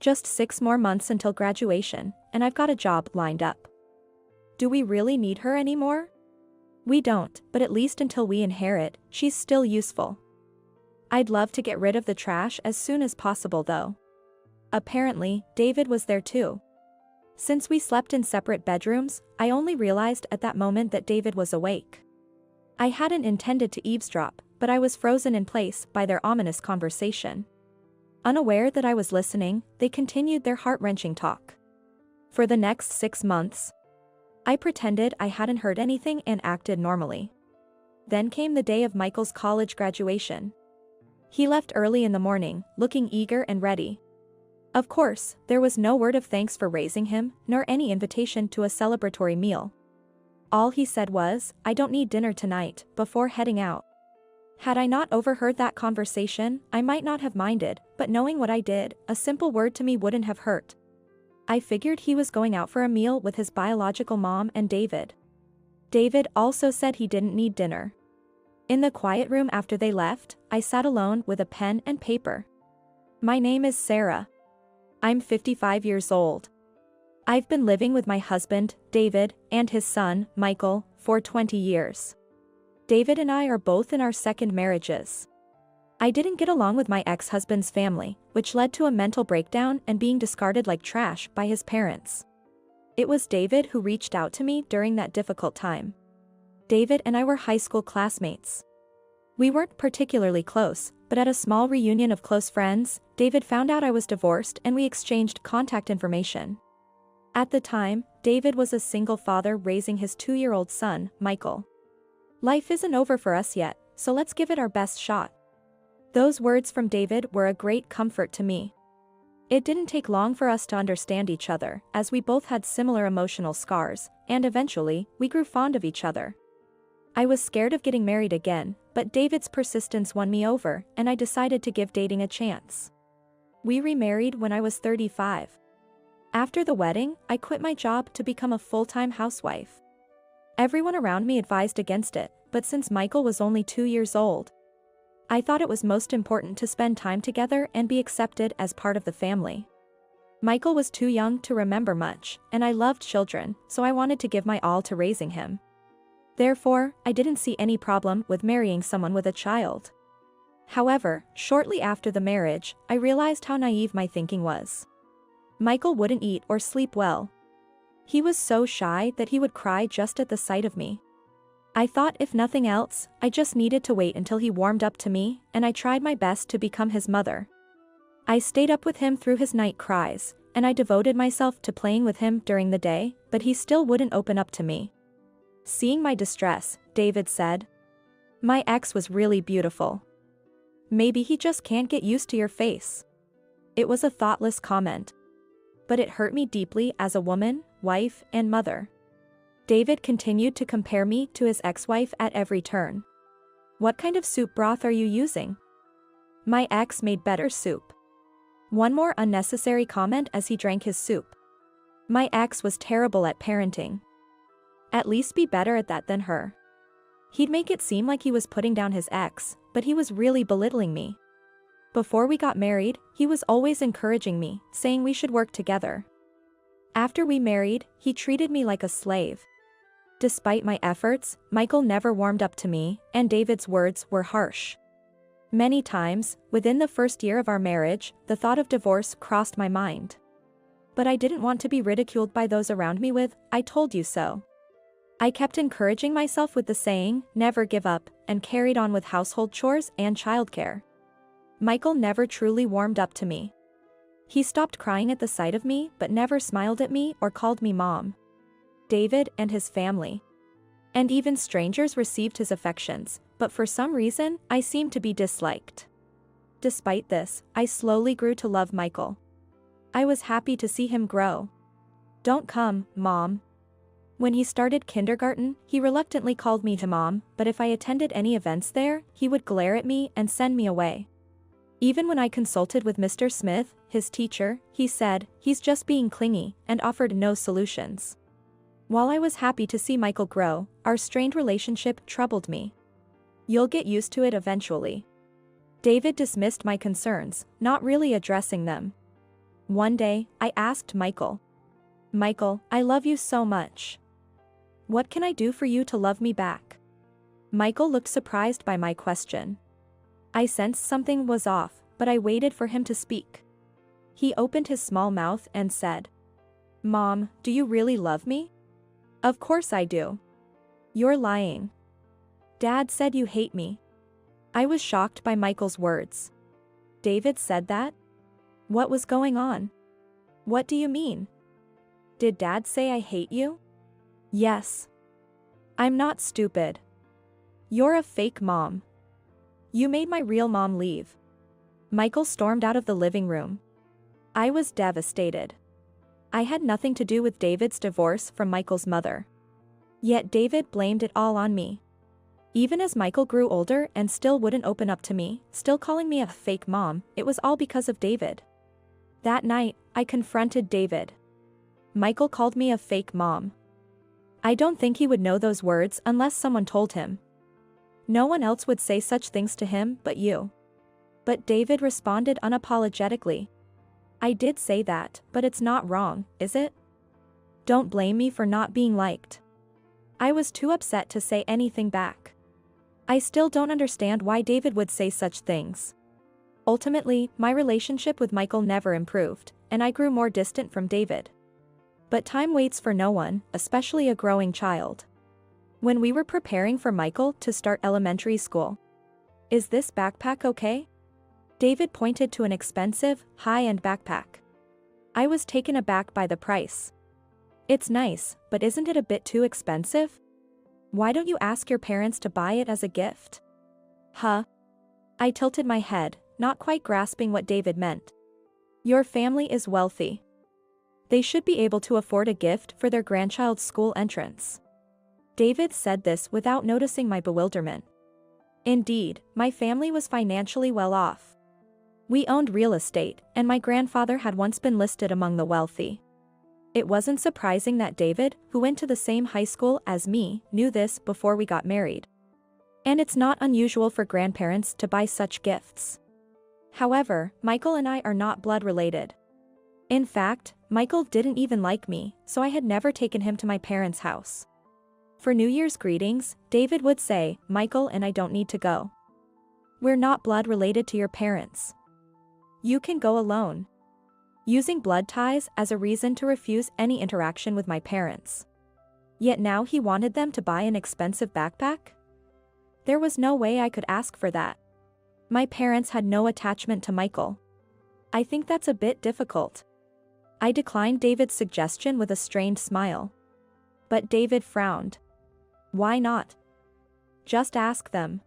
Just 6 more months until graduation, and I've got a job lined up. Do we really need her anymore? We don't, but at least until we inherit, she's still useful. I'd love to get rid of the trash as soon as possible though. Apparently, David was there too. Since we slept in separate bedrooms, I only realized at that moment that David was awake. I hadn't intended to eavesdrop, but I was frozen in place by their ominous conversation. Unaware that I was listening, they continued their heart-wrenching talk. For the next 6 months, I pretended I hadn't heard anything and acted normally. Then came the day of Michael's college graduation. He left early in the morning, looking eager and ready. Of course, there was no word of thanks for raising him, nor any invitation to a celebratory meal. All he said was, "I don't need dinner tonight," before heading out. Had I not overheard that conversation, I might not have minded, but knowing what I did, a simple word to me wouldn't have hurt. I figured he was going out for a meal with his biological mom and David. David also said he didn't need dinner. In the quiet room after they left, I sat alone with a pen and paper. My name is Sarah. I'm 55 years old. I've been living with my husband, David, and his son, Michael, for 20 years. David and I are both in our second marriages. I didn't get along with my ex-husband's family, which led to a mental breakdown and being discarded like trash by his parents. It was David who reached out to me during that difficult time. David and I were high school classmates. We weren't particularly close, but at a small reunion of close friends, David found out I was divorced and we exchanged contact information. At the time, David was a single father raising his 2-year-old son, Michael. Life isn't over for us yet, so let's give it our best shot. Those words from David were a great comfort to me. It didn't take long for us to understand each other, as we both had similar emotional scars, and eventually, we grew fond of each other. I was scared of getting married again, but David's persistence won me over, and I decided to give dating a chance. We remarried when I was 35. After the wedding, I quit my job to become a full-time housewife. Everyone around me advised against it, but since Michael was only 2 years old, I thought it was most important to spend time together and be accepted as part of the family. Michael was too young to remember much, and I loved children, so I wanted to give my all to raising him. Therefore, I didn't see any problem with marrying someone with a child. However, shortly after the marriage, I realized how naive my thinking was. Michael wouldn't eat or sleep well. He was so shy that he would cry just at the sight of me. I thought if nothing else, I just needed to wait until he warmed up to me, and I tried my best to become his mother. I stayed up with him through his night cries, and I devoted myself to playing with him during the day, but he still wouldn't open up to me. Seeing my distress, David said, "My ex was really beautiful. Maybe he just can't get used to your face." It was a thoughtless comment, but it hurt me deeply as a woman, wife, and mother. David continued to compare me to his ex-wife at every turn. "What kind of soup broth are you using? My ex made better soup." One more unnecessary comment as he drank his soup. "My ex was terrible at parenting. At least be better at that than her." He'd make it seem like he was putting down his ex, but he was really belittling me. Before we got married, he was always encouraging me, saying we should work together. After we married, he treated me like a slave. Despite my efforts, Michael never warmed up to me, and David's words were harsh. Many times, within the first year of our marriage, the thought of divorce crossed my mind. But I didn't want to be ridiculed by those around me with, "I told you so." I kept encouraging myself with the saying, "Never give up," and carried on with household chores and childcare. Michael never truly warmed up to me. He stopped crying at the sight of me but never smiled at me or called me mom. David and his family, and even strangers received his affections, but for some reason, I seemed to be disliked. Despite this, I slowly grew to love Michael. I was happy to see him grow. "Don't come, Mom." When he started kindergarten, he reluctantly called me to Mom, but if I attended any events there, he would glare at me and send me away. Even when I consulted with Mr. Smith, his teacher, he said, "He's just being clingy," and offered no solutions. While I was happy to see Michael grow, our strained relationship troubled me. "You'll get used to it eventually." David dismissed my concerns, not really addressing them. One day, I asked Michael. Michael, I love you so much. What can I do for you to love me back? Michael looked surprised by my question. I sensed something was off, but I waited for him to speak. He opened his small mouth and said, Mom, do you really love me? Of course I do. You're lying. Dad said you hate me. I was shocked by Michael's words. David said that? What was going on? What do you mean? Did Dad say I hate you? Yes. I'm not stupid. You're a fake mom. You made my real mom leave. Michael stormed out of the living room. I was devastated. I had nothing to do with David's divorce from Michael's mother. Yet David blamed it all on me. Even as Michael grew older and still wouldn't open up to me, still calling me a fake mom, it was all because of David. That night, I confronted David. Michael called me a fake mom. I don't think he would know those words unless someone told him. No one else would say such things to him but you. But David responded unapologetically. I did say that, but it's not wrong, is it? Don't blame me for not being liked. I was too upset to say anything back. I still don't understand why David would say such things. Ultimately, my relationship with Michael never improved, and I grew more distant from David. But time waits for no one, especially a growing child. When we were preparing for Michael to start elementary school. Is this backpack okay? David pointed to an expensive, high-end backpack. I was taken aback by the price. It's nice, but isn't it a bit too expensive? Why don't you ask your parents to buy it as a gift? Huh? I tilted my head, not quite grasping what David meant. Your family is wealthy. They should be able to afford a gift for their grandchild's school entrance. David said this without noticing my bewilderment. Indeed, my family was financially well off. We owned real estate, and my grandfather had once been listed among the wealthy. It wasn't surprising that David, who went to the same high school as me, knew this before we got married. And it's not unusual for grandparents to buy such gifts. However, Michael and I are not blood related. In fact, Michael didn't even like me, so I had never taken him to my parents' house. For New Year's greetings, David would say, Michael and I don't need to go. We're not blood related to your parents. You can go alone. Using blood ties as a reason to refuse any interaction with my parents. Yet now he wanted them to buy an expensive backpack? There was no way I could ask for that. My parents had no attachment to Michael. I think that's a bit difficult. I declined David's suggestion with a strained smile. But David frowned. Why not? Just ask them.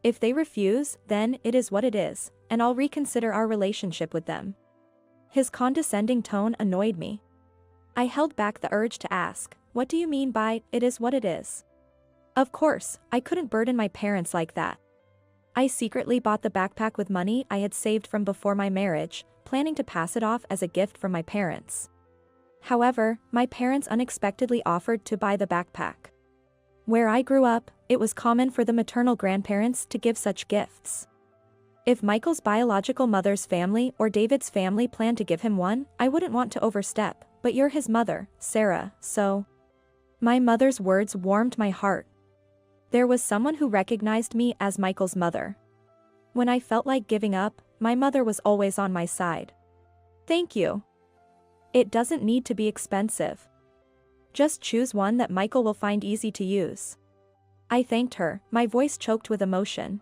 If they refuse, then it is what it is, and I'll reconsider our relationship with them. His condescending tone annoyed me. I held back the urge to ask, what do you mean by, it is what it is? Of course, I couldn't burden my parents like that. I secretly bought the backpack with money I had saved from before my marriage, planning to pass it off as a gift from my parents. However, my parents unexpectedly offered to buy the backpack. Where I grew up, it was common for the maternal grandparents to give such gifts. If Michael's biological mother's family or David's family planned to give him one, I wouldn't want to overstep, but you're his mother, Sarah, so. My mother's words warmed my heart. There was someone who recognized me as Michael's mother. When I felt like giving up, my mother was always on my side. Thank you. It doesn't need to be expensive. Just choose one that Michael will find easy to use. I thanked her, my voice choked with emotion.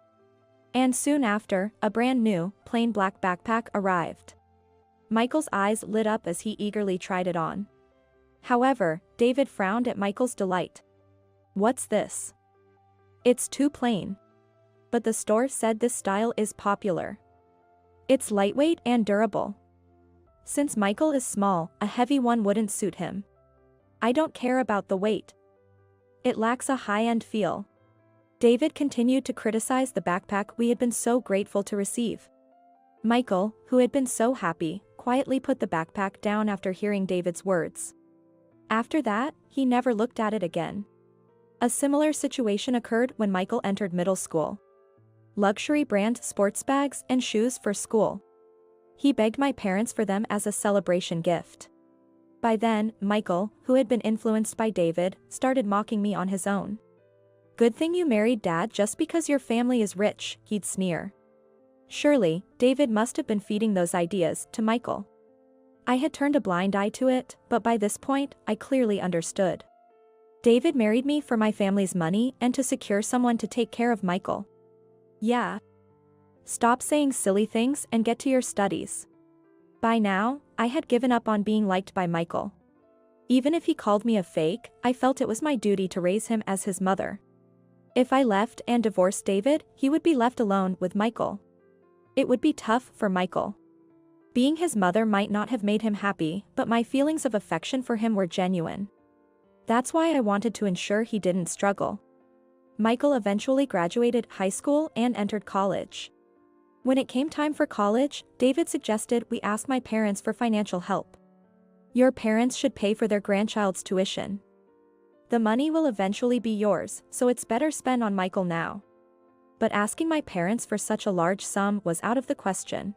And soon after, a brand new, plain black backpack arrived. Michael's eyes lit up as he eagerly tried it on. However, David frowned at Michael's delight. What's this? It's too plain. But the store said this style is popular. It's lightweight and durable. Since Michael is small, a heavy one wouldn't suit him. I don't care about the weight. It lacks a high-end feel. David continued to criticize the backpack we had been so grateful to receive. Michael, who had been so happy, quietly put the backpack down after hearing David's words. After that, he never looked at it again. A similar situation occurred when Michael entered middle school. Luxury brand sports bags and shoes for school. He begged my parents for them as a celebration gift. By then, Michael, who had been influenced by David, started mocking me on his own. "Good thing you married Dad just because your family is rich," he'd sneer. Surely, David must have been feeding those ideas to Michael. I had turned a blind eye to it, but by this point, I clearly understood. David married me for my family's money and to secure someone to take care of Michael. Yeah. Stop saying silly things and get to your studies. By now, I had given up on being liked by Michael. Even if he called me a fake, I felt it was my duty to raise him as his mother. If I left and divorced David, he would be left alone with Michael. It would be tough for Michael. Being his mother might not have made him happy, but my feelings of affection for him were genuine. That's why I wanted to ensure he didn't struggle. Michael eventually graduated high school and entered college. When it came time for college, David suggested we ask my parents for financial help. "Your parents should pay for their grandchild's tuition. The money will eventually be yours, so it's better spent on Michael now." But asking my parents for such a large sum was out of the question.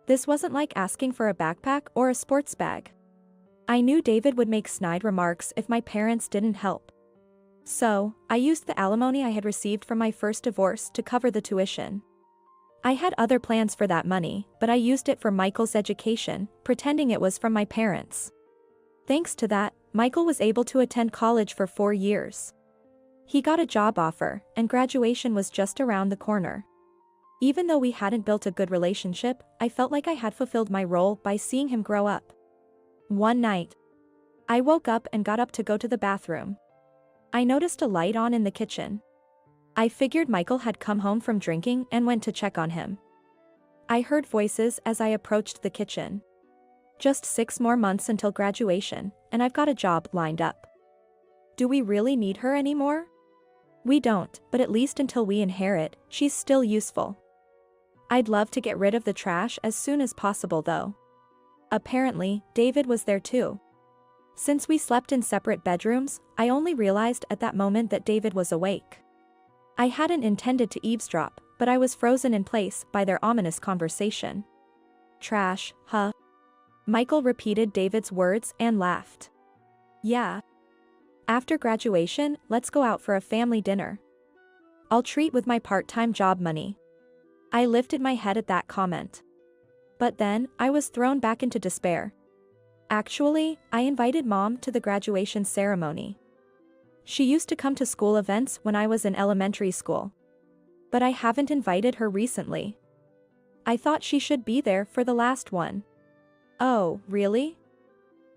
This wasn't like asking for a backpack or a sports bag. I knew David would make snide remarks if my parents didn't help. So, I used the alimony I had received from my first divorce to cover the tuition. I had other plans for that money, but I used it for Michael's education, pretending it was from my parents. Thanks to that, Michael was able to attend college for 4 years. He got a job offer, and graduation was just around the corner. Even though we hadn't built a good relationship, I felt like I had fulfilled my role by seeing him grow up. One night, I woke up and got up to go to the bathroom. I noticed a light on in the kitchen. I figured Michael had come home from drinking and went to check on him. I heard voices as I approached the kitchen. Just 6 more months until graduation, and I've got a job lined up. Do we really need her anymore? We don't, but at least until we inherit, she's still useful. I'd love to get rid of the trash as soon as possible though. Apparently, David was there too. Since we slept in separate bedrooms, I only realized at that moment that David was awake. I hadn't intended to eavesdrop, but I was frozen in place by their ominous conversation. "Trash, huh?" Michael repeated David's words and laughed. "Yeah. After graduation, let's go out for a family dinner. I'll treat with my part-time job money." I lifted my head at that comment. But then, I was thrown back into despair. Actually, I invited Mom to the graduation ceremony. She used to come to school events when I was in elementary school. But I haven't invited her recently. I thought she should be there for the last one. Oh, really?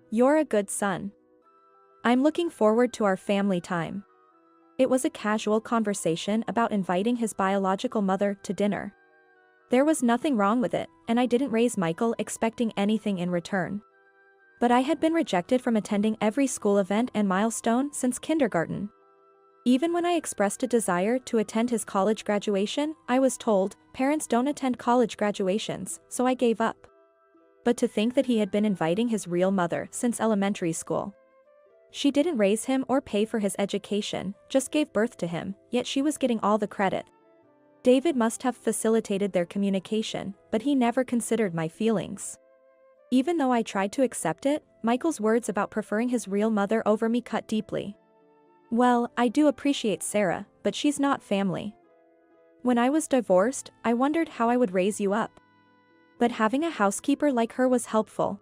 You're a good son. I'm looking forward to our family time. It was a casual conversation about inviting his biological mother to dinner. There was nothing wrong with it, and I didn't raise Michael expecting anything in return. But I had been rejected from attending every school event and milestone since kindergarten. Even when I expressed a desire to attend his college graduation, I was told, parents don't attend college graduations, so I gave up. But to think that he had been inviting his real mother since elementary school. She didn't raise him or pay for his education, just gave birth to him, yet she was getting all the credit. David must have facilitated their communication, but he never considered my feelings. Even though I tried to accept it, Michael's words about preferring his real mother over me cut deeply. Well, I do appreciate Sarah, but she's not family. When I was divorced, I wondered how I would raise you up. But having a housekeeper like her was helpful.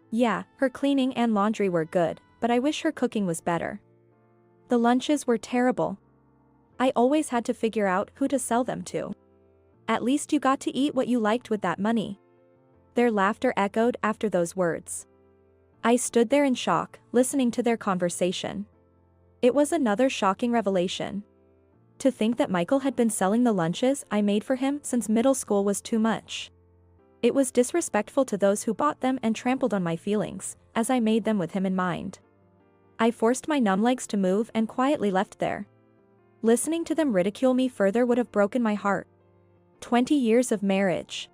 Yeah, her cleaning and laundry were good, but I wish her cooking was better. The lunches were terrible. I always had to figure out who to sell them to. At least you got to eat what you liked with that money. Their laughter echoed after those words. I stood there in shock, listening to their conversation. It was another shocking revelation. To think that Michael had been selling the lunches I made for him since middle school was too much. It was disrespectful to those who bought them and trampled on my feelings, as I made them with him in mind. I forced my numb legs to move and quietly left there. Listening to them ridicule me further would have broken my heart. 20 years of marriage.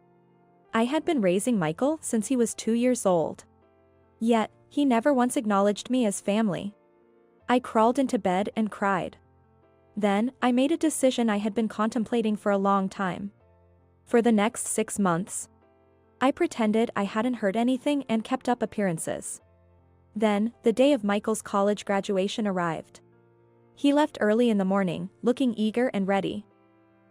I had been raising Michael since he was 2 years old. Yet, he never once acknowledged me as family. I crawled into bed and cried. Then, I made a decision I had been contemplating for a long time. For the next 6 months, I pretended I hadn't heard anything and kept up appearances. Then, the day of Michael's college graduation arrived. He left early in the morning, looking eager and ready.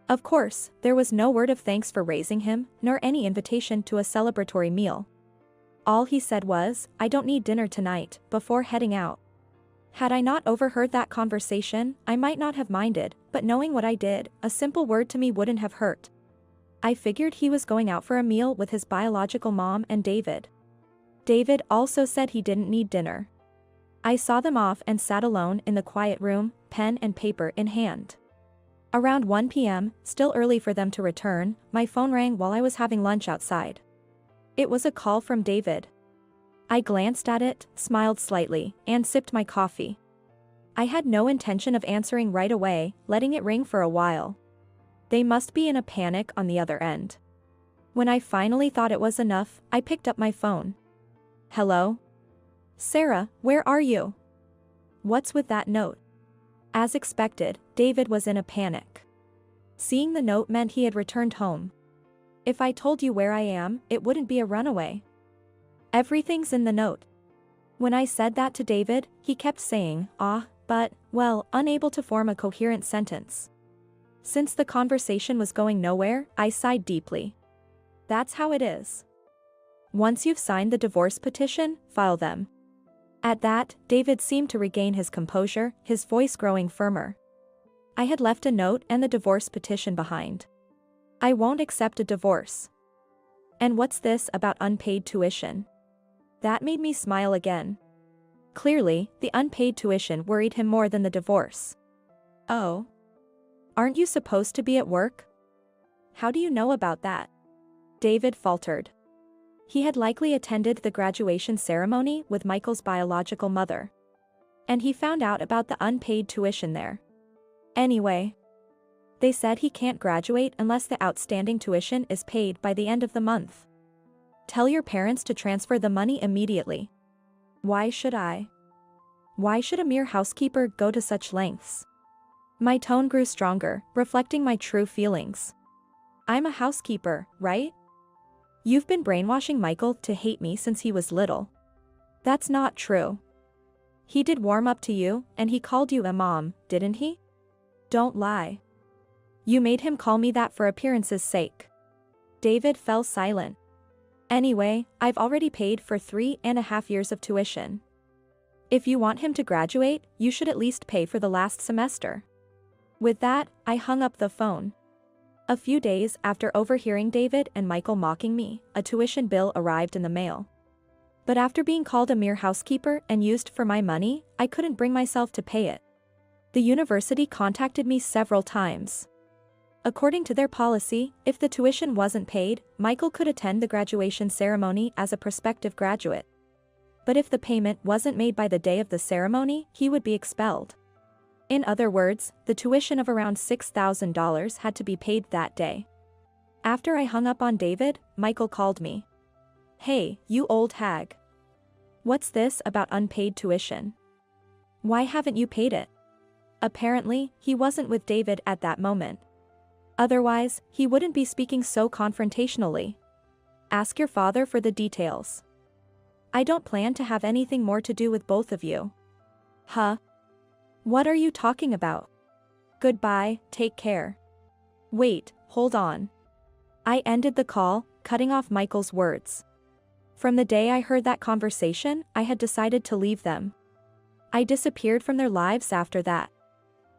Of course, there was no word of thanks for raising him, nor any invitation to a celebratory meal. All he said was, "I don't need dinner tonight," before heading out. Had I not overheard that conversation, I might not have minded, but knowing what I did, a simple word to me wouldn't have hurt. I figured he was going out for a meal with his biological mom and David. David also said he didn't need dinner. I saw them off and sat alone in the quiet room, pen and paper in hand. Around 1 p.m., still early for them to return, my phone rang while I was having lunch outside. It was a call from David. I glanced at it, smiled slightly, and sipped my coffee. I had no intention of answering right away, letting it ring for a while. They must be in a panic on the other end. When I finally thought it was enough, I picked up my phone. "Hello? Sarah, where are you? What's with that note?" As expected, David was in a panic. Seeing the note meant he had returned home. "If I told you where I am, it wouldn't be a runaway. Everything's in the note." When I said that to David, he kept saying, but, well, unable to form a coherent sentence. Since the conversation was going nowhere, I sighed deeply. That's how it is. Once you've signed the divorce petition, file them. At that, David seemed to regain his composure, his voice growing firmer. I had left a note and the divorce petition behind. I won't accept a divorce. And what's this about unpaid tuition? That made me smile again. Clearly, the unpaid tuition worried him more than the divorce. "Oh. Aren't you supposed to be at work? How do you know about that?" David faltered. He had likely attended the graduation ceremony with Michael's biological mother. And he found out about the unpaid tuition there. Anyway, they said he can't graduate unless the outstanding tuition is paid by the end of the month. Tell your parents to transfer the money immediately. Why should I? Why should a mere housekeeper go to such lengths? My tone grew stronger, reflecting my true feelings. I'm a housekeeper, right? You've been brainwashing Michael to hate me since he was little. That's not true. He did warm up to you, and he called you a mom, didn't he? Don't lie. You made him call me that for appearance's sake. David fell silent. Anyway, I've already paid for 3.5 years of tuition. If you want him to graduate, you should at least pay for the last semester. With that, I hung up the phone. A few days after overhearing David and Michael mocking me, a tuition bill arrived in the mail. But after being called a mere housekeeper and used for my money, I couldn't bring myself to pay it. The university contacted me several times. According to their policy, if the tuition wasn't paid, Michael could attend the graduation ceremony as a prospective graduate. But if the payment wasn't made by the day of the ceremony, he would be expelled. In other words, the tuition of around $6,000 had to be paid that day. After I hung up on David, Michael called me. "Hey, you old hag. What's this about unpaid tuition? Why haven't you paid it?" Apparently, he wasn't with David at that moment. Otherwise, he wouldn't be speaking so confrontationally. Ask your father for the details. I don't plan to have anything more to do with both of you. Huh? What are you talking about? Goodbye, take care. Wait, hold on. I ended the call, cutting off Michael's words. From the day I heard that conversation, I had decided to leave them. I disappeared from their lives after that.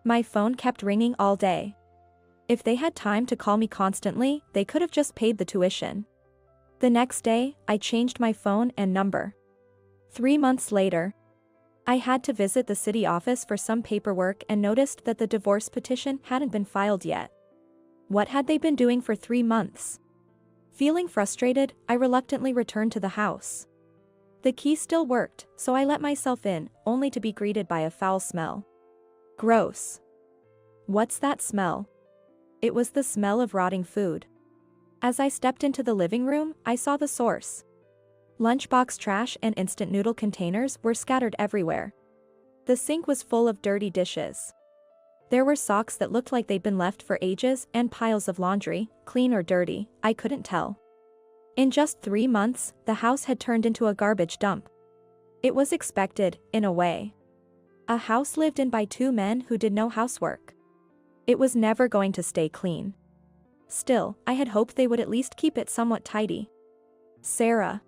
My phone kept ringing all day. If they had time to call me constantly, they could have just paid the tuition. The next day, I changed my phone and number. 3 months later, I had to visit the city office for some paperwork and noticed that the divorce petition hadn't been filed yet. What had they been doing for 3 months? Feeling frustrated, I reluctantly returned to the house. The key still worked, so I let myself in, only to be greeted by a foul smell. Gross. What's that smell? It was the smell of rotting food. As I stepped into the living room, I saw the source. Lunchbox trash and instant noodle containers were scattered everywhere. The sink was full of dirty dishes. There were socks that looked like they'd been left for ages and piles of laundry, clean or dirty, I couldn't tell. In just 3 months, the house had turned into a garbage dump. It was expected, in a way. A house lived in by 2 men who did no housework. It was never going to stay clean. Still, I had hoped they would at least keep it somewhat tidy. Sarah.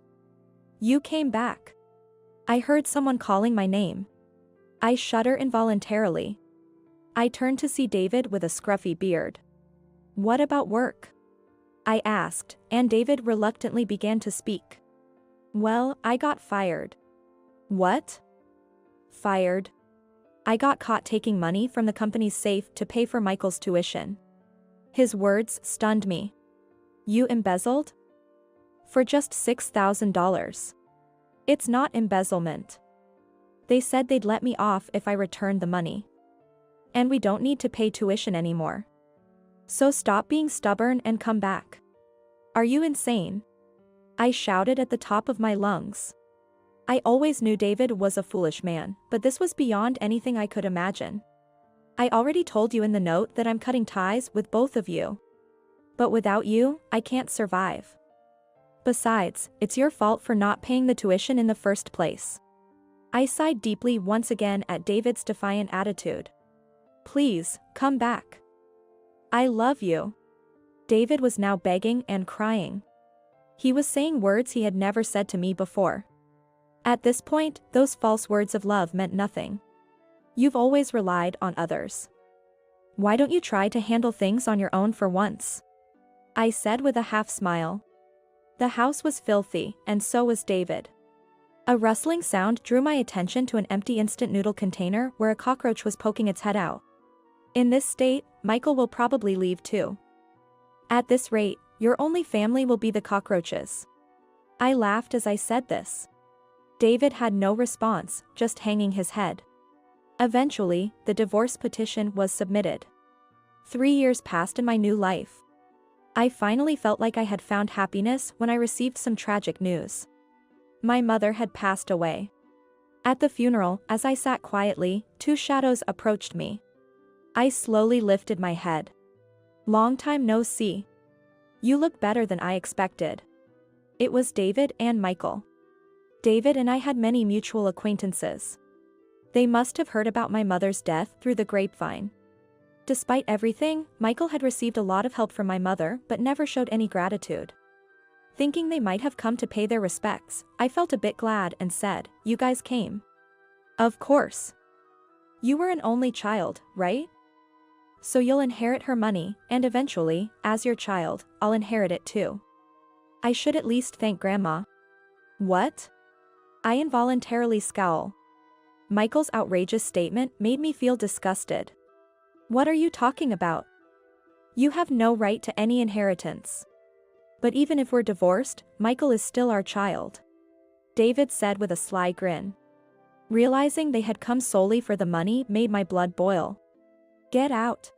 You came back. I heard someone calling my name. I shudder involuntarily. I turned to see David with a scruffy beard. What about work? I asked, and David reluctantly began to speak. Well, I got fired. What? Fired. I got caught taking money from the company's safe to pay for Michael's tuition. His words stunned me. You embezzled? For just $6,000. It's not embezzlement. They said they'd let me off if I returned the money. And we don't need to pay tuition anymore. So stop being stubborn and come back. Are you insane? I shouted at the top of my lungs. I always knew David was a foolish man, but this was beyond anything I could imagine. I already told you in the note that I'm cutting ties with both of you. But without you, I can't survive. Besides, it's your fault for not paying the tuition in the first place. I sighed deeply once again at David's defiant attitude. Please, come back. I love you. David was now begging and crying. He was saying words he had never said to me before. At this point, those false words of love meant nothing. You've always relied on others. Why don't you try to handle things on your own for once? I said with a half smile. The house was filthy, and so was David. A rustling sound drew my attention to an empty instant noodle container where a cockroach was poking its head out. In this state, Michael will probably leave too. At this rate, your only family will be the cockroaches. I laughed as I said this. David had no response, just hanging his head. Eventually, the divorce petition was submitted. 3 years passed in my new life. I finally felt like I had found happiness when I received some tragic news. My mother had passed away. At the funeral, as I sat quietly, 2 shadows approached me. I slowly lifted my head. Long time no see. You look better than I expected. It was David and Michael. David and I had many mutual acquaintances. They must have heard about my mother's death through the grapevine. Despite everything, Michael had received a lot of help from my mother but never showed any gratitude. Thinking they might have come to pay their respects, I felt a bit glad and said, "You guys came." "Of course. You were an only child, right? So you'll inherit her money, and eventually, as your child, I'll inherit it too. I should at least thank Grandma." "What?" I involuntarily scowl. Michael's outrageous statement made me feel disgusted. "What are you talking about? You have no right to any inheritance. But even if we're divorced, Michael is still our child," David said with a sly grin. Realizing they had come solely for the money made my blood boil. "Get out.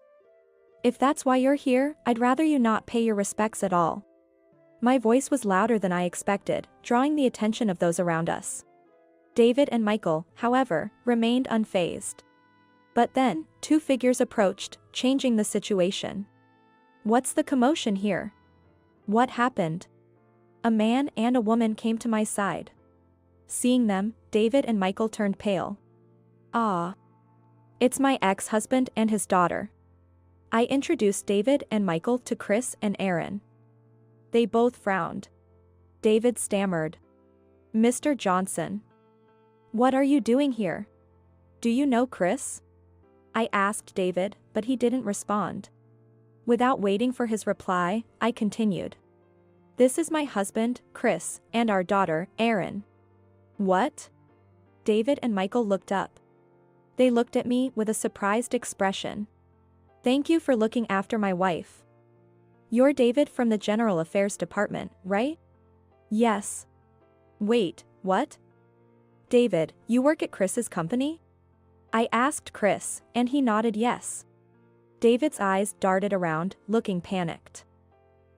If that's why you're here, I'd rather you not pay your respects at all." My voice was louder than I expected, drawing the attention of those around us. David and Michael, however, remained unfazed. But then, 2 figures approached, changing the situation. "What's the commotion here? What happened?" A man and a woman came to my side. Seeing them, David and Michael turned pale. "Ah. It's my ex-husband and his daughter." I introduced David and Michael to Chris and Aaron. They both frowned. David stammered. "Mr. Johnson. What are you doing here? Do you know Chris?" I asked David, but he didn't respond. Without waiting for his reply, I continued. "This is my husband, Chris, and our daughter, Erin." "What?" David and Michael looked up. They looked at me with a surprised expression. "Thank you for looking after my wife. You're David from the General Affairs Department, right?" "Yes." "Wait, what? David, you work at Chris's company?" I asked Chris, and he nodded yes. David's eyes darted around, looking panicked.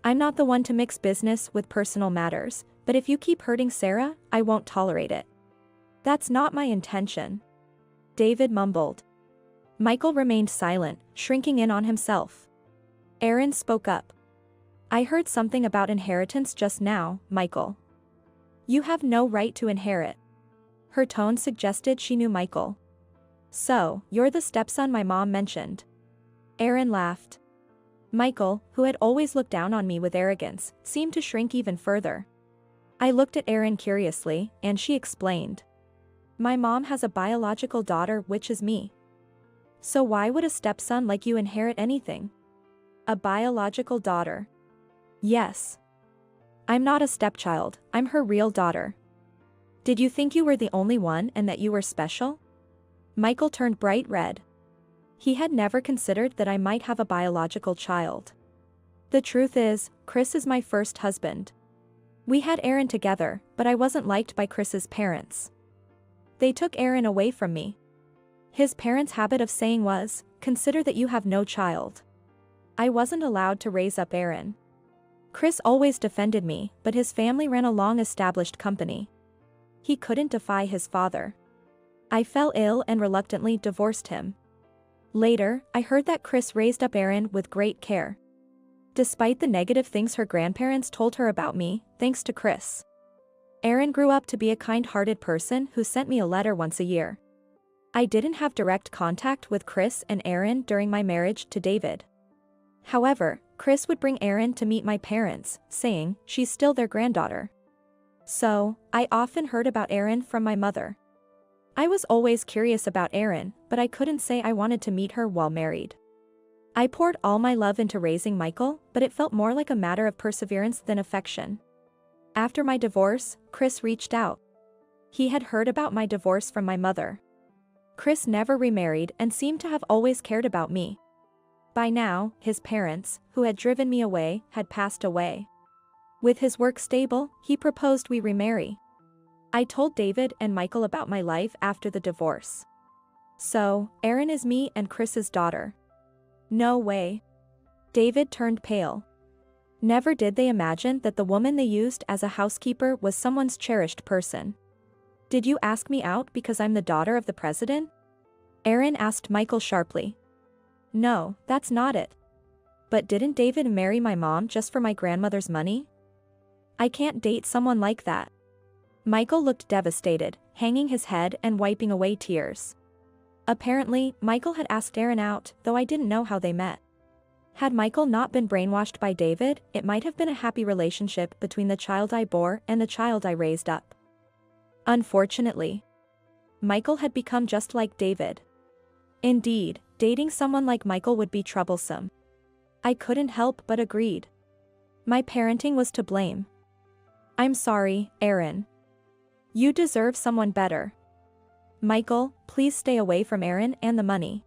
"I'm not the one to mix business with personal matters, but if you keep hurting Sarah, I won't tolerate it." "That's not my intention," David mumbled. Michael remained silent, shrinking in on himself. Aaron spoke up. I heard something about inheritance just now, Michael. You have no right to inherit. Her tone suggested she knew Michael. So, you're the stepson my mom mentioned. Aaron laughed. Michael, who had always looked down on me with arrogance, seemed to shrink even further. I looked at Aaron curiously, and she explained. My mom has a biological daughter, which is me. So why would a stepson like you inherit anything? A biological daughter. Yes. I'm not a stepchild, I'm her real daughter. Did you think you were the only one and that you were special? Michael turned bright red. He had never considered that I might have a biological child. The truth is, Chris is my first husband. We had Aaron together, but I wasn't liked by Chris's parents. They took Aaron away from me. His parents' habit of saying was, consider that you have no child. I wasn't allowed to raise up Aaron. Chris always defended me, but his family ran a long-established company. He couldn't defy his father. I fell ill and reluctantly divorced him. Later, I heard that Chris raised up Aaron with great care. Despite the negative things her grandparents told her about me, thanks to Chris. Aaron grew up to be a kind-hearted person who sent me a letter once a year. I didn't have direct contact with Chris and Aaron during my marriage to David. However, Chris would bring Aaron to meet my parents, saying, she's still their granddaughter. So, I often heard about Aaron from my mother. I was always curious about Aaron, but I couldn't say I wanted to meet her while married. I poured all my love into raising Michael, but it felt more like a matter of perseverance than affection. After my divorce, Chris reached out. He had heard about my divorce from my mother. Chris never remarried and seemed to have always cared about me. By now, his parents, who had driven me away, had passed away. With his work stable, he proposed we remarry. I told David and Michael about my life after the divorce. So, Aaron is me and Chris's daughter. No way. David turned pale. Never did they imagine that the woman they used as a housekeeper was someone's cherished person. Did you ask me out because I'm the daughter of the president? Aaron asked Michael sharply. No, that's not it. But didn't David marry my mom just for my grandmother's money? I can't date someone like that. Michael looked devastated, hanging his head and wiping away tears. Apparently, Michael had asked Aaron out, though I didn't know how they met. Had Michael not been brainwashed by David, it might have been a happy relationship between the child I bore and the child I raised up. Unfortunately, Michael had become just like David. Indeed, dating someone like Michael would be troublesome. I couldn't help but agreed. My parenting was to blame. I'm sorry, Aaron. You deserve someone better. Michael, please stay away from Aaron and the money.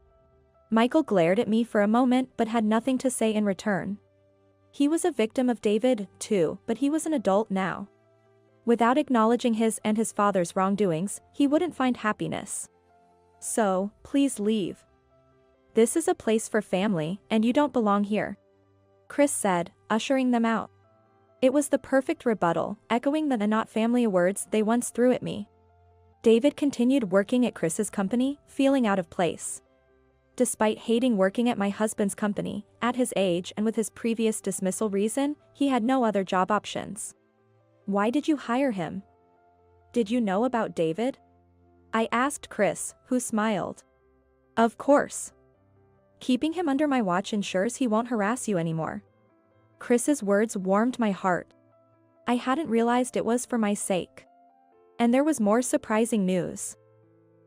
Michael glared at me for a moment but had nothing to say in return. He was a victim of David, too, but he was an adult now. Without acknowledging his and his father's wrongdoings, he wouldn't find happiness. So, please leave. This is a place for family, and you don't belong here. Chris said, ushering them out. It was the perfect rebuttal, echoing the not family words they once threw at me. David continued working at Chris's company, feeling out of place. Despite hating working at my husband's company, at his age and with his previous dismissal reason, he had no other job options. Why did you hire him? Did you know about David? I asked Chris, who smiled. Of course. Keeping him under my watch ensures he won't harass you anymore. Chris's words warmed my heart. I hadn't realized it was for my sake. And there was more surprising news.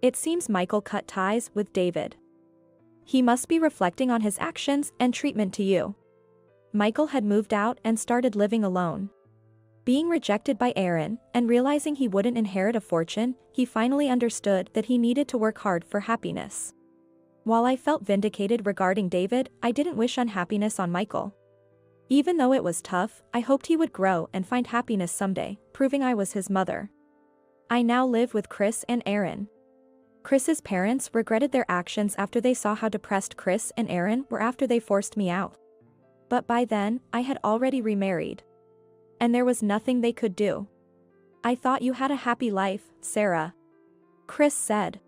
It seems Michael cut ties with David. He must be reflecting on his actions and treatment to you. Michael had moved out and started living alone. Being rejected by Aaron, and realizing he wouldn't inherit a fortune, he finally understood that he needed to work hard for happiness. While I felt vindicated regarding David, I didn't wish unhappiness on Michael. Even though it was tough, I hoped he would grow and find happiness someday, proving I was his mother. I now live with Chris and Aaron. Chris's parents regretted their actions after they saw how depressed Chris and Aaron were after they forced me out. But by then, I had already remarried. And there was nothing they could do. I thought you had a happy life, Sarah. Chris said.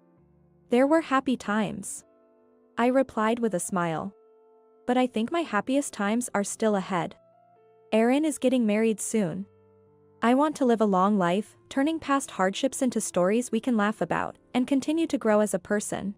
There were happy times. I replied with a smile. But I think my happiest times are still ahead. Erin is getting married soon. I want to live a long life, turning past hardships into stories we can laugh about, and continue to grow as a person.